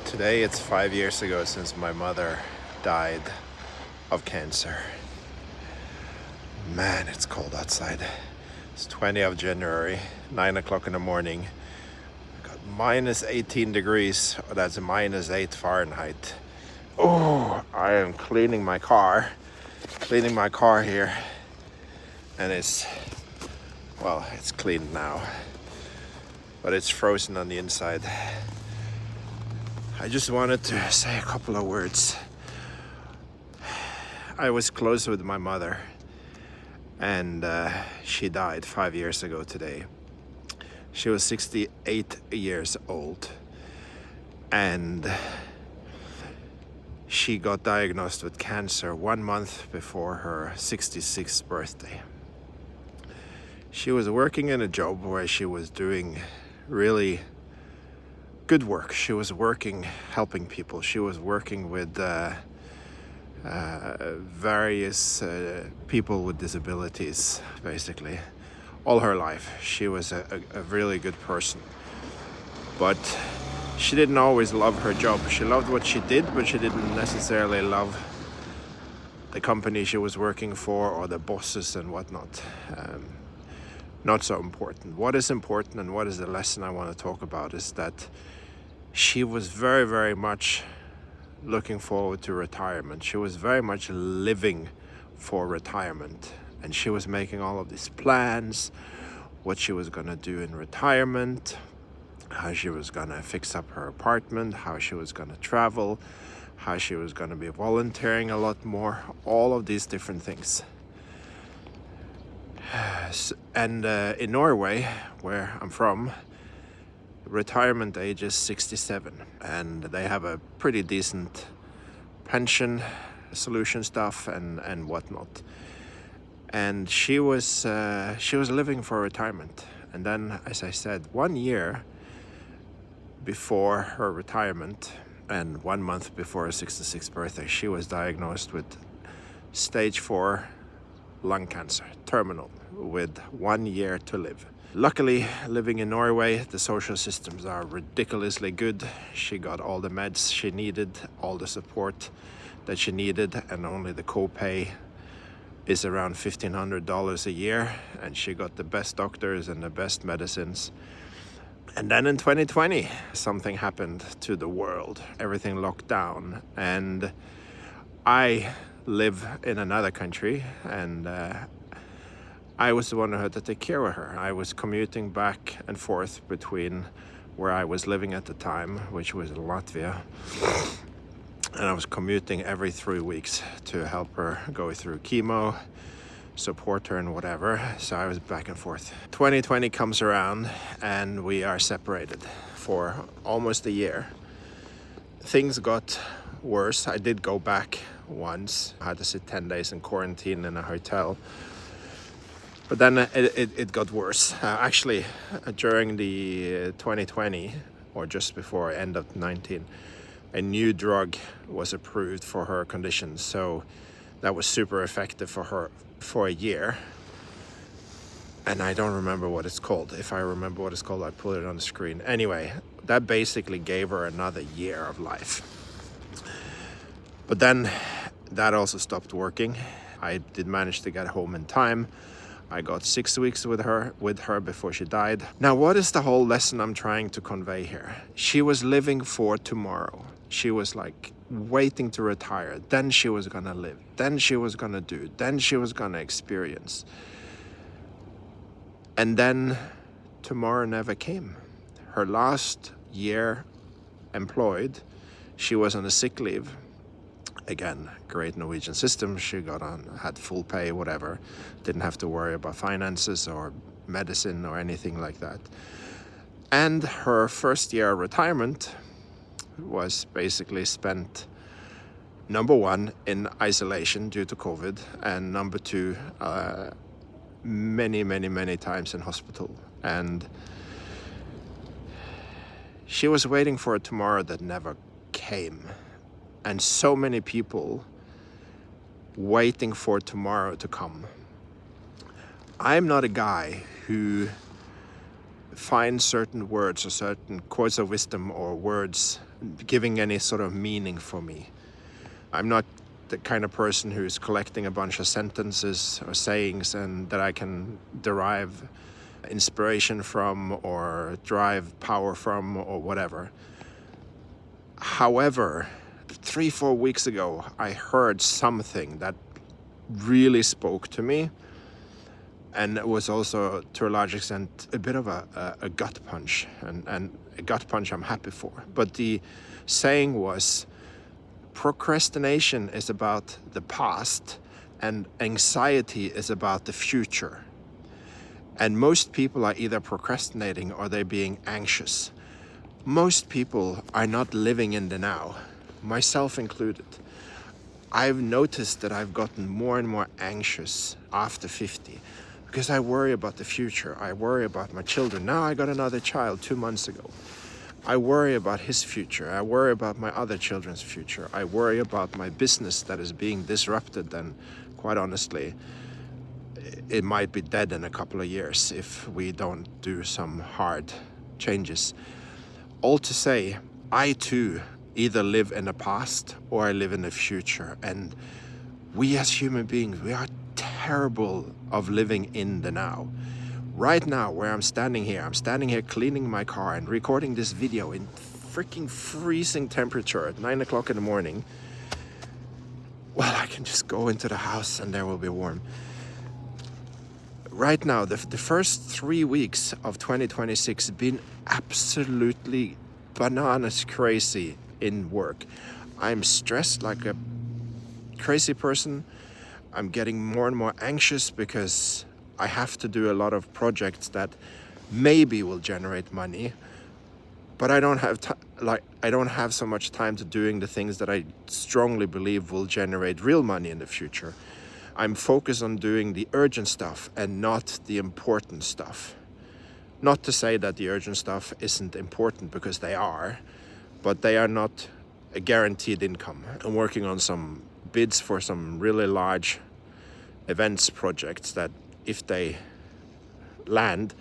Today it's 5 years ago since my mother died of cancer. Man, it's cold outside. It's 20th of January, 9 o'clock in the morning. I got minus 18 degrees, that's minus 8 Fahrenheit. Oh, I am cleaning my car here. And it's clean now. But it's frozen on the inside. I just wanted to say a couple of words. I was close with my mother, and she died 5 years ago today. She was 68 years old, and she got diagnosed with cancer 1 month before her 66th birthday. She was working in a job where she was doing really good work. She was working helping people. She was working with various people with disabilities, basically. All her life, she was a really good person. But she didn't always love her job. She loved what she did, but she didn't necessarily love the company she was working for or the bosses and whatnot. Not so important. What is important and what is the lesson I want to talk about is that she was very, very much looking forward to retirement. She was very much living for retirement. And she was making all of these plans, what she was going to do in retirement, how she was going to fix up her apartment, how she was going to travel, how she was going to be volunteering a lot more, all of these different things. And in Norway, where I'm from, retirement age is 67, and they have a pretty decent pension solution stuff and whatnot. And she was living for retirement. And then, as I said, 1 year before her retirement and 1 month before her 66th birthday, she was diagnosed with stage 4 lung cancer, terminal, with 1 year to live. Luckily, living in Norway, the social systems are ridiculously good. She got all the meds she needed, all the support that she needed, and only the copay is around $1,500 a year. And she got the best doctors and the best medicines. And then in 2020, something happened to the world. Everything locked down. And I live in another country, and I was the one who had to take care of her. I was commuting back and forth between where I was living at the time, which was in Latvia, and I was commuting every 3 weeks to help her go through chemo, support her and whatever. So I was back and forth. 2020 comes around and we are separated for almost a year. Things got worse. I did go back once. I had to sit 10 days in quarantine in a hotel. But then it got worse. Actually, during the 2020, or just before end of 19, a new drug was approved for her condition. So that was super effective for her for a year. And I don't remember what it's called. If I remember what it's called, I'd put it on the screen. Anyway, that basically gave her another year of life. But then that also stopped working. I did manage to get home in time. I got 6 weeks with her before she died. Now, what is the whole lesson I'm trying to convey here? She was living for tomorrow. She was like waiting to retire. Then she was gonna live. Then she was gonna do. Then she was gonna experience. And then tomorrow never came. Her last year employed, she was on a sick leave. Again, great Norwegian system. She had full pay, whatever. Didn't have to worry about finances or medicine or anything like that. And her first year of retirement was basically spent, number one, in isolation due to COVID, and number two, many times in hospital. And she was waiting for a tomorrow that never came. And so many people waiting for tomorrow to come. I'm not a guy who find certain words or certain quotes of wisdom or words giving any sort of meaning for me. I'm not the kind of person who's collecting a bunch of sentences or sayings and that I can derive inspiration from or derive power from or whatever. However, 3-4 weeks ago, I heard something that really spoke to me, and it was also, to a large extent, a bit of a gut punch, and a gut punch I'm happy for. But the saying was, procrastination is about the past, and anxiety is about the future. And most people are either procrastinating or they're being anxious. Most people are not living in the now, myself included. I've noticed that I've gotten more and more anxious after 50 because I worry about the future. I worry about my children. Now I got another child 2 months ago. I worry about his future. I worry about my other children's future. I worry about my business that is being disrupted, and quite honestly, it might be dead in a couple of years if we don't do some hard changes. All to say, I too either live in the past or I live in the future. And we as human beings, we are terrible of living in the now. Right now, where I'm standing here cleaning my car and recording this video in freaking freezing temperature at 9 o'clock in the morning. Well, I can just go into the house and there will be warm. Right now, the first 3 weeks of 2026 have been absolutely bananas crazy in work. I'm stressed like a crazy person. I'm getting more and more anxious because I have to do a lot of projects that maybe will generate money, but I don't have so much time to doing the things that I strongly believe will generate real money in the future. I'm focused on doing the urgent stuff and not the important stuff. Not to say that the urgent stuff isn't important, because they are, but they are not a guaranteed income. I'm working on some bids for some really large events projects that, if they land,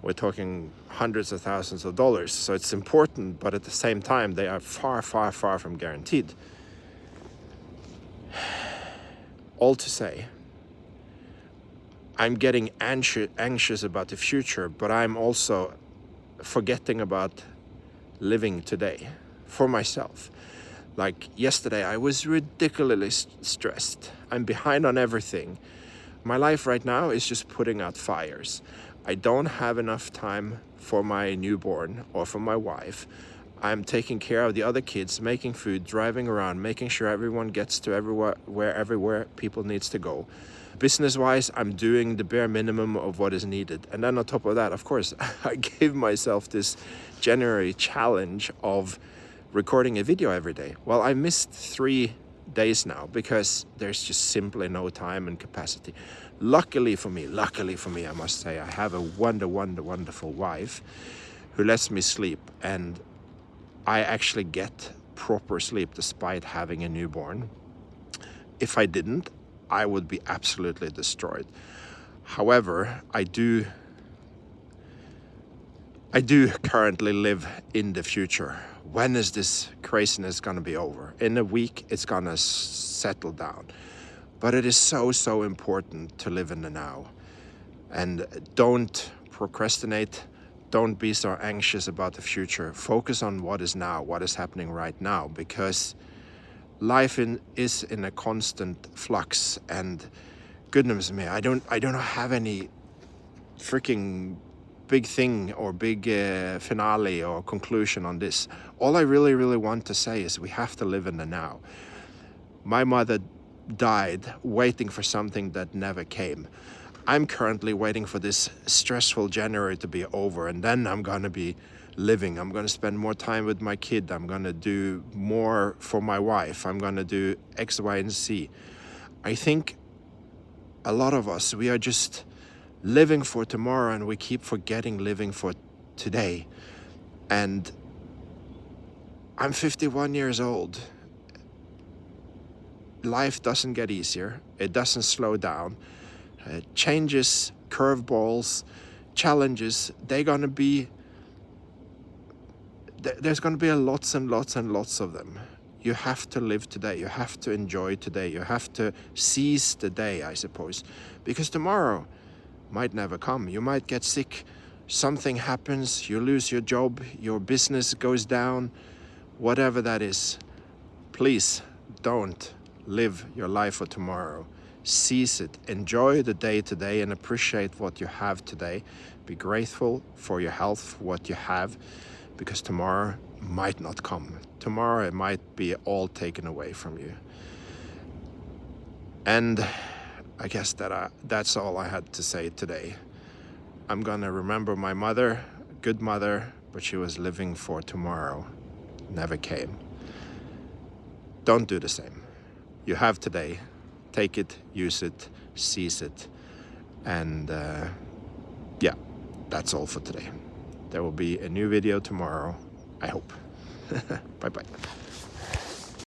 we're talking hundreds of thousands of dollars. So it's important, but at the same time, they are far, far, far from guaranteed. All to say, I'm getting anxious about the future, but I'm also forgetting about living today for myself. Like yesterday, I was ridiculously stressed. I'm behind on everything. My life right now is just putting out fires. I don't have enough time for my newborn or for my wife. I'm taking care of the other kids, making food, driving around, making sure everyone gets to everywhere people needs to go. Business-wise, I'm doing the bare minimum of what is needed. And then on top of that, of course, I gave myself this January challenge of recording a video every day. Well, I missed 3 days now because there's just simply no time and capacity. Luckily for me, I must say, I have a wonderful wife who lets me sleep, and I actually get proper sleep despite having a newborn. If I didn't, I would be absolutely destroyed. However, I do currently live in the future. When is this craziness gonna be over? In a week, it's gonna settle down. But it is so important to live in the now. And don't procrastinate. Don't be so anxious about the future. Focus on what is now, what is happening right now, because life is in a constant flux. And goodness me, I don't have any freaking big thing or big finale or conclusion on this. All I really want to say is we have to live in the now. My mother died waiting for something that never came. I'm currently waiting for this stressful January to be over, and then I'm gonna be living. I'm gonna spend more time with my kid. I'm gonna do more for my wife. I'm gonna do X, Y, and Z. I think a lot of us, we are just living for tomorrow, and we keep forgetting living for today. And I'm 51 years old. Life doesn't get easier. It doesn't slow down. Changes, curveballs, challenges, they're gonna be there's going to be lots and lots and lots of them. You have to live today. You have to enjoy today. You have to seize the day, I suppose, because tomorrow might never come. You might get sick. Something happens. You lose your job. Your business goes down. Whatever that is, please don't live your life for tomorrow. Seize it. Enjoy the day today and appreciate what you have today. Be grateful for your health, for what you have, because tomorrow might not come. Tomorrow it might be all taken away from you. And I guess that's all I had to say today. I'm gonna remember my mother, good mother, but she was living for tomorrow. Never came. Don't do the same. You have today. Take it, use it, seize it. And yeah, that's all for today. There will be a new video tomorrow, I hope. Bye-bye.